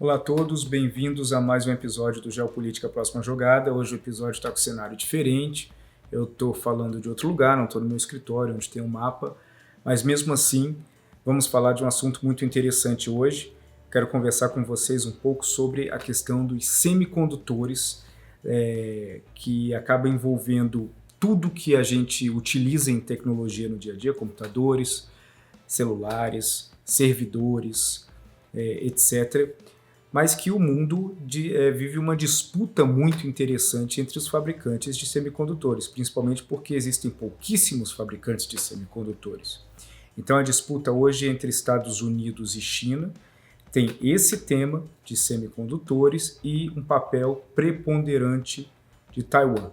Olá a todos, bem-vindos a mais um episódio do Geopolítica Próxima Jogada. Hoje o episódio está com cenário diferente. Eu estou falando de outro lugar, não estou no meu escritório, onde tem um mapa, mas mesmo assim vamos falar de um assunto muito interessante hoje. Quero conversar com vocês um pouco sobre a questão dos semicondutores, que acaba envolvendo tudo que a gente utiliza em tecnologia no dia a dia, computadores, celulares, servidores, etc., mas que o mundo vive uma disputa muito interessante entre os fabricantes de semicondutores, principalmente porque existem pouquíssimos fabricantes de semicondutores. Então a disputa hoje entre Estados Unidos e China tem esse tema de semicondutores e um papel preponderante de Taiwan.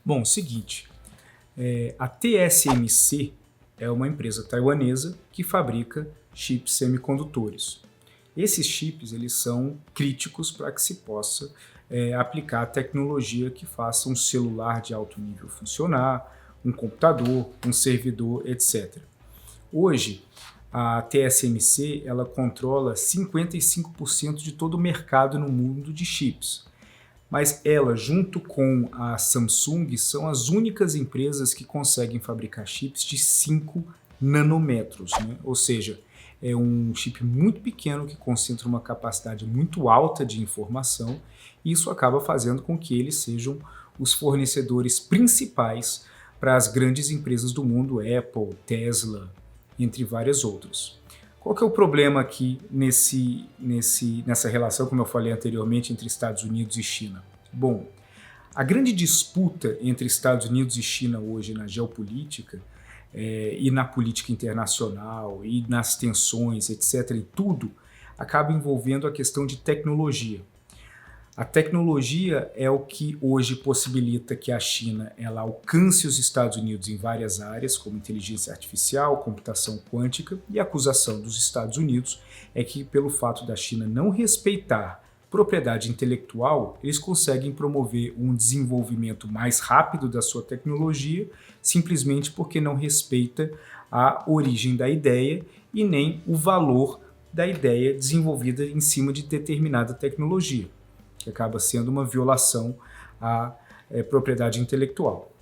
Bom, seguinte, a TSMC é uma empresa taiwanesa que fabrica chips semicondutores. Esses chips eles são críticos para que se possa aplicar a tecnologia que faça um celular de alto nível funcionar, um computador, um servidor, etc. Hoje, a TSMC ela controla 55% de todo o mercado no mundo de chips. Mas ela, junto com a Samsung, são as únicas empresas que conseguem fabricar chips de 5 nanômetros, né? Ou seja, é um chip muito pequeno que concentra uma capacidade muito alta de informação e isso acaba fazendo com que eles sejam os fornecedores principais para as grandes empresas do mundo, Apple, Tesla, entre várias outras. Qual que é o problema aqui nessa relação, como eu falei anteriormente, entre Estados Unidos e China? Bom, a grande disputa entre Estados Unidos e China hoje na geopolítica e na política internacional e nas tensões, etc., e tudo, acaba envolvendo a questão de tecnologia. A tecnologia é o que hoje possibilita que a China ela alcance os Estados Unidos em várias áreas, como inteligência artificial, computação quântica, e a acusação dos Estados Unidos é que, pelo fato da China não respeitar propriedade intelectual, eles conseguem promover um desenvolvimento mais rápido da sua tecnologia, simplesmente porque não respeita a origem da ideia e nem o valor da ideia desenvolvida em cima de determinada tecnologia, que acaba sendo uma violação à propriedade intelectual.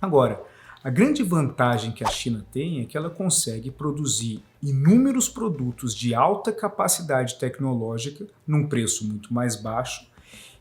Agora, a grande vantagem que a China tem é que ela consegue produzir inúmeros produtos de alta capacidade tecnológica num preço muito mais baixo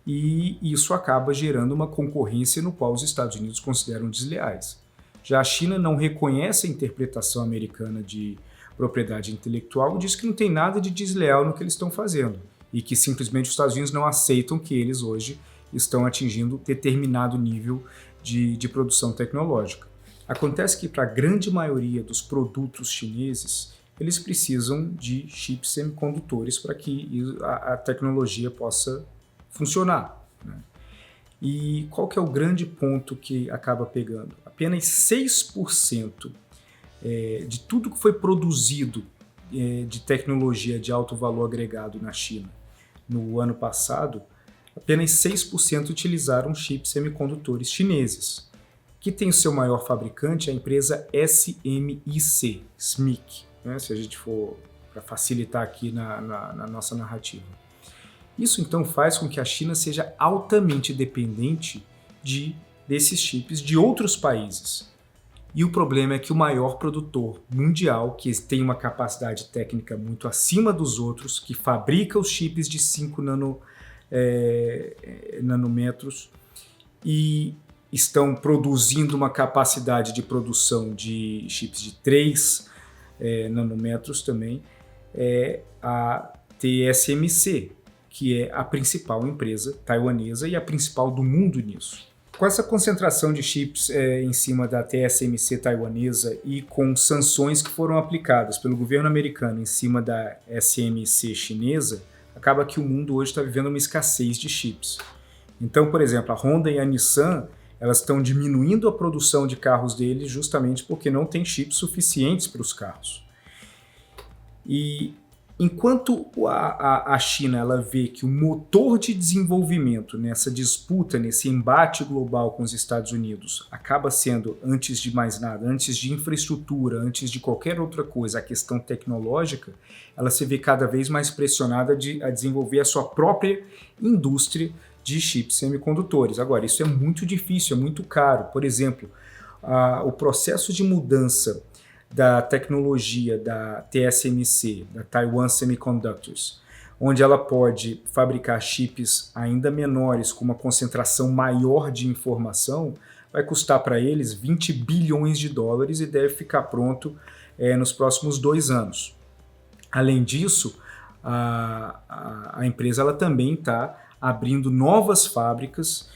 e isso acaba gerando uma concorrência no qual os Estados Unidos consideram desleais. Já a China não reconhece a interpretação americana de propriedade intelectual e diz que não tem nada de desleal no que eles estão fazendo e que simplesmente os Estados Unidos não aceitam que eles hoje estão atingindo determinado nível de produção tecnológica. Acontece que para a grande maioria dos produtos chineses, eles precisam de chips semicondutores para que a tecnologia possa funcionar, né? E qual que é o grande ponto que acaba pegando? Apenas 6% de tudo que foi produzido de tecnologia de alto valor agregado na China no ano passado, apenas 6% utilizaram chips semicondutores chineses, que tem o seu maior fabricante, a empresa SMIC, né, se a gente for para facilitar aqui na nossa narrativa. Isso então faz com que a China seja altamente dependente desses chips de outros países. E o problema é que o maior produtor mundial, que tem uma capacidade técnica muito acima dos outros, que fabrica os chips de 5 nanômetros e estão produzindo uma capacidade de produção de chips de 3 nanômetros também, é a TSMC, que é a principal empresa taiwanesa e a principal do mundo nisso. Com essa concentração de chips em cima da TSMC taiwanesa e com sanções que foram aplicadas pelo governo americano em cima da SMC chinesa, acaba que o mundo hoje está vivendo uma escassez de chips. Então, por exemplo, a Honda e a Nissan elas estão diminuindo a produção de carros deles justamente porque não tem chips suficientes para os carros. E Enquanto a China ela vê que o motor de desenvolvimento nessa disputa, nesse embate global com os Estados Unidos, acaba sendo, antes de mais nada, antes de infraestrutura, antes de qualquer outra coisa, a questão tecnológica, ela se vê cada vez mais pressionada a desenvolver a sua própria indústria de chips semicondutores. Agora, isso é muito difícil, é muito caro. Por exemplo, o processo de mudança da tecnologia da TSMC, da Taiwan Semiconductors, onde ela pode fabricar chips ainda menores com uma concentração maior de informação, vai custar para eles 20 bilhões de dólares e deve ficar pronto nos próximos 2 anos. Além disso, a empresa ela também está abrindo novas fábricas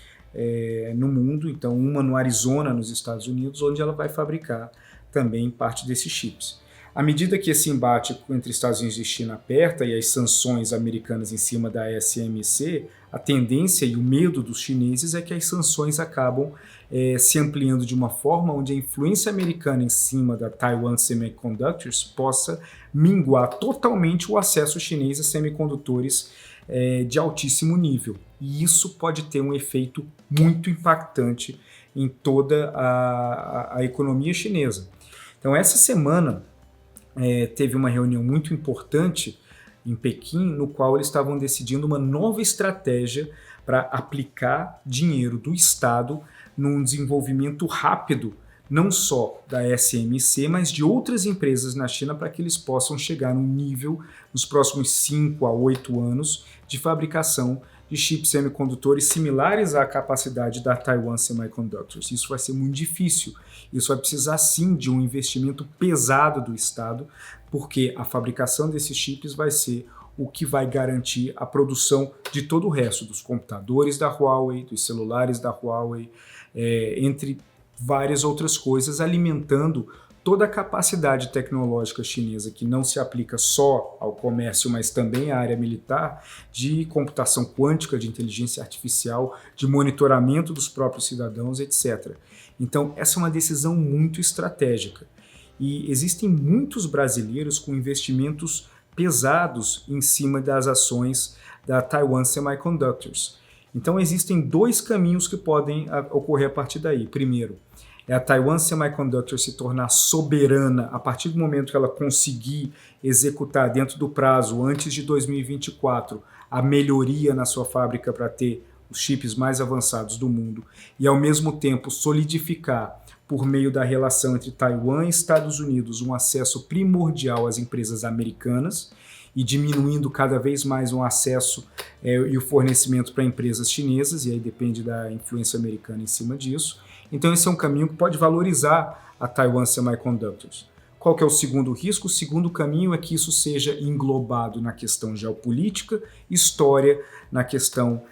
no mundo, então uma no Arizona, nos Estados Unidos, onde ela vai fabricar também parte desses chips. À medida que esse embate entre Estados Unidos e China aperta e as sanções americanas em cima da SMC, a tendência e o medo dos chineses é que as sanções acabam se ampliando de uma forma onde a influência americana em cima da Taiwan Semiconductors possa minguar totalmente o acesso chinês a semicondutores de altíssimo nível. E isso pode ter um efeito muito impactante em toda a economia chinesa. Então, essa semana teve uma reunião muito importante em Pequim, no qual eles estavam decidindo uma nova estratégia para aplicar dinheiro do Estado num desenvolvimento rápido, não só da SMC, mas de outras empresas na China, para que eles possam chegar num nível, nos próximos 5 a 8 anos, de fabricação de chips semicondutores similares à capacidade da Taiwan Semiconductors. Isso vai ser muito difícil. Isso vai precisar sim de um investimento pesado do Estado, porque a fabricação desses chips vai ser o que vai garantir a produção de todo o resto, dos computadores da Huawei, dos celulares da Huawei, entre várias outras coisas, alimentando toda a capacidade tecnológica chinesa, que não se aplica só ao comércio, mas também à área militar, de computação quântica, de inteligência artificial, de monitoramento dos próprios cidadãos, etc. Então, essa é uma decisão muito estratégica. E existem muitos brasileiros com investimentos pesados em cima das ações da Taiwan Semiconductors. Então, existem 2 caminhos que podem ocorrer a partir daí. Primeiro, é a Taiwan Semiconductor se tornar soberana a partir do momento que ela conseguir executar dentro do prazo, antes de 2024, a melhoria na sua fábrica para ter os chips mais avançados do mundo e, ao mesmo tempo, solidificar, por meio da relação entre Taiwan e Estados Unidos, um acesso primordial às empresas americanas e diminuindo cada vez mais o acesso e o fornecimento para empresas chinesas, e aí depende da influência americana em cima disso. Então esse é um caminho que pode valorizar a Taiwan Semiconductors. Qual que é o segundo risco? O segundo caminho é que isso seja englobado na questão geopolítica, história, na questão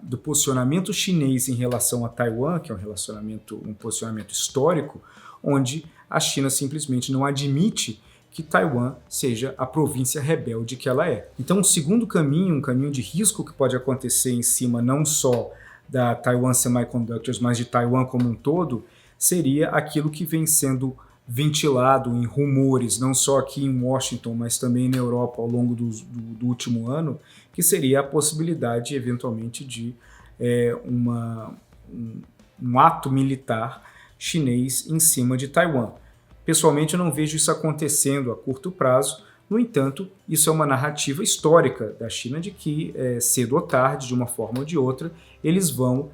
do posicionamento chinês em relação a Taiwan, que é um posicionamento histórico, onde a China simplesmente não admite que Taiwan seja a província rebelde que ela é. Então o segundo caminho, um caminho de risco que pode acontecer em cima não só da Taiwan Semiconductors, mas de Taiwan como um todo, seria aquilo que vem sendo ventilado em rumores, não só aqui em Washington, mas também na Europa ao longo do último ano, que seria a possibilidade, eventualmente, de um ato militar chinês em cima de Taiwan. Pessoalmente, eu não vejo isso acontecendo a curto prazo. No entanto, isso é uma narrativa histórica da China de que, cedo ou tarde, de uma forma ou de outra, eles vão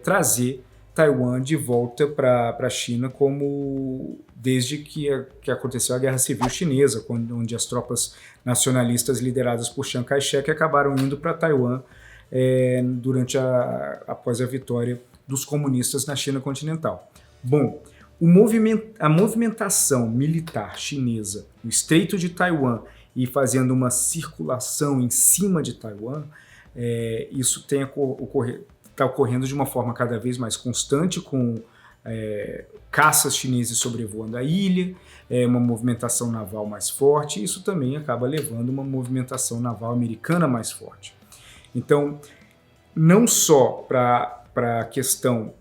trazer Taiwan de volta para a China, como desde que aconteceu a Guerra Civil Chinesa, onde as tropas nacionalistas lideradas por Chiang Kai-shek acabaram indo para Taiwan após a vitória dos comunistas na China continental. Bom, a movimentação militar chinesa no Estreito de Taiwan e fazendo uma circulação em cima de Taiwan, isso está ocorrendo de uma forma cada vez mais constante, com caças chineses sobrevoando a ilha, uma movimentação naval mais forte, e isso também acaba levando uma movimentação naval americana mais forte. Então, não só para a questão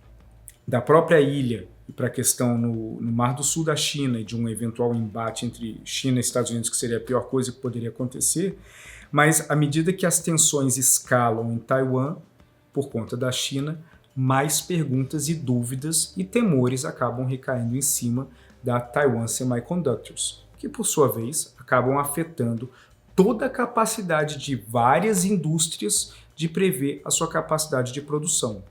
da própria ilha e para a questão no Mar do Sul da China e de um eventual embate entre China e Estados Unidos, que seria a pior coisa que poderia acontecer, mas à medida que as tensões escalam em Taiwan, por conta da China, mais perguntas e dúvidas e temores acabam recaindo em cima da Taiwan Semiconductors, que por sua vez acabam afetando toda a capacidade de várias indústrias de prever a sua capacidade de produção.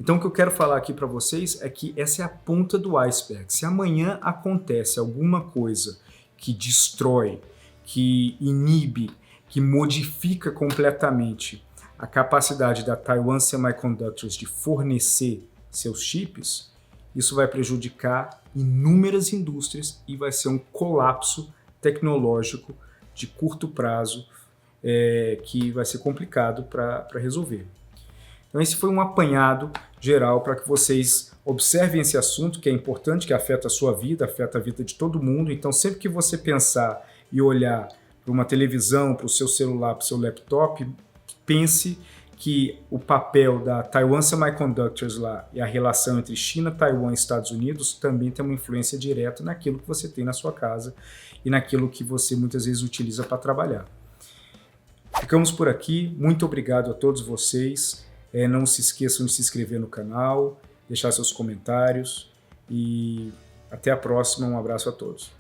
Então o que eu quero falar aqui para vocês é que essa é a ponta do iceberg. Se amanhã acontece alguma coisa que destrói, que inibe, que modifica completamente a capacidade da Taiwan Semiconductors de fornecer seus chips, isso vai prejudicar inúmeras indústrias e vai ser um colapso tecnológico de curto prazo que vai ser complicado para resolver. Então esse foi um apanhado geral para que vocês observem esse assunto, que é importante, que afeta a sua vida, afeta a vida de todo mundo. Então sempre que você pensar e olhar para uma televisão, para o seu celular, para o seu laptop, pense que o papel da Taiwan Semiconductors lá e a relação entre China, Taiwan e Estados Unidos também tem uma influência direta naquilo que você tem na sua casa e naquilo que você muitas vezes utiliza para trabalhar. Ficamos por aqui, muito obrigado a todos vocês. Não se esqueçam de se inscrever no canal, deixar seus comentários e até a próxima. Um abraço a todos.